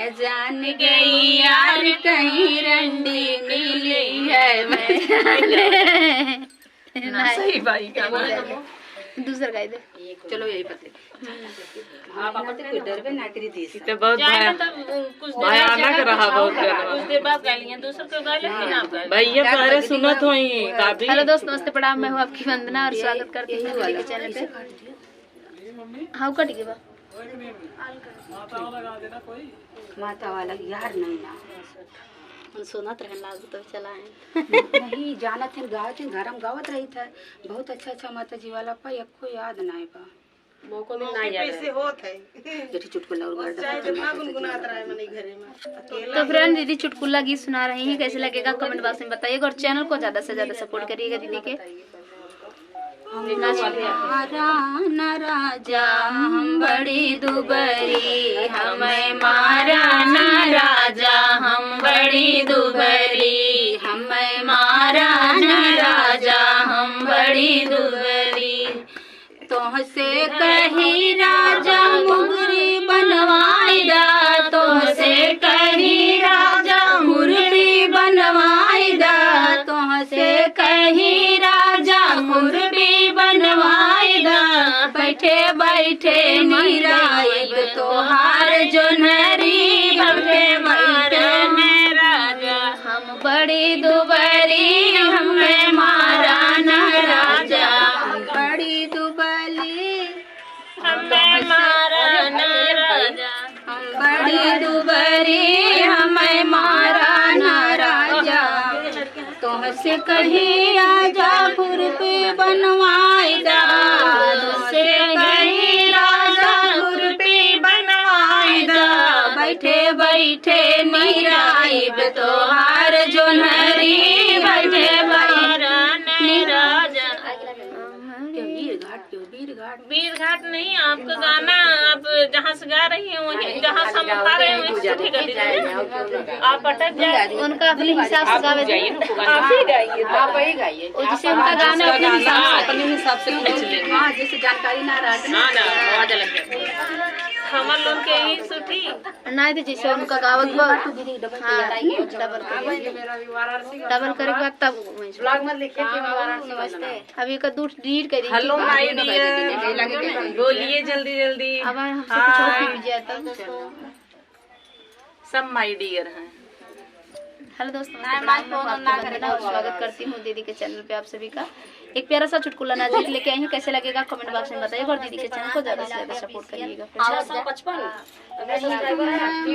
मैं जान गई यार कहीं रंडी मिली है मैं सही भाई का दूसरा गाय दे। चलो यही पते आप आपते कोई डर में ना करी देश तो बहुत भयानक रहा बहुत कुछ देर बाद गा लिए दूसरे को गा लेकिन आप गा भैया पहले सुनत होई काफी। हेलो दोस्त, नमस्ते, प्रणाम। मैं हूँ आपकी वंदना और स्वागत करती हूँ दीदी के चैनल पे। हाँ कट गया माता वाला यार नहीं ना सुनत रहे लाग तो चलाए नहीं जानत थे गावत थे घर में गावत रही था बहुत अच्छा अच्छा माता जी वाला पा एको याद नहीं बा मौको में ना याद कैसे होत है जेठी चुटकुला और गर्दा चाहे जब ना गुनगुनात रहे मने घरे में तो फ्रेंड, दीदी चुटकुला गीत सुना रही हैं, कैसे लगेगा कमेंट बॉक्स में बताइएगा और चैनल को ज्यादा से ज्यादा सपोर्ट करिएगा दीदी के। न राजा हम बड़ी दुबरी हमें मारा न राजा हम बड़ी दुबरी हमें मारा न राजा हम बड़ी दुबरी तोहसे कही राजा मुगरी बनवाईदा तोहसे कही राजा मुरली बनवाईदा तोहसे कही राजा मुरली बनवाईदा बैठे बैठे निराइब तोहार जोनरी हमें मारा न राजा हम बड़ी दुबरी हमें मारा न राजा हम बड़ी दुबली हमें मारा न राजा हम बड़ी दुबरी हमें मारा न राजा तोहसे कही राजा खुरपी बनवाईदा तोहसे कही राजा खुरपी बनवाईदा बैठे बैठे निराइब तोहार जोनहरी बैठे बैठे राजा वीर घाट वीर घाट नहीं, आपका गाना आप जहाँ से गा रही हैं वहीं जहाँ से हम उठा रहे हैं वहीं से ठीक कर दीजिए। आप अटक जाए उनका अपने हिसाब से गावे आप ही गाइए आप वही गाइए और जिसे उनका गाना अपने अपने हिसाब से खींच ले। हाँ जैसे जानकारी ना रहा ना ना आवाज लग गया। हमर लोग के ही सुठी नहीं तो जैसे उनका गावत बा हाँ डबल करे के बाद तब ब्लॉग में लिखे कि नमस्ते। अभी का दूर डीट कर दी हेलो माय डियर, बोलिए जल्दी जल्दी। अब हमसे कुछ और पूछ जाए तब। सब माय डियर हैं। हेलो दोस्तों, नमस्ते, प्रणाम। मैं आपकी वंदना और स्वागत करती हूँ दीदी के चैनल पे आप सभी का। एक प्यारा सा चुटकुला नाजुक लेके आई हूँ, कैसे लगेगा कमेंट बॉक्स में बताइएगा और दीदी के चैनल को ज्यादा से ज्यादा सपोर्ट करिएगा।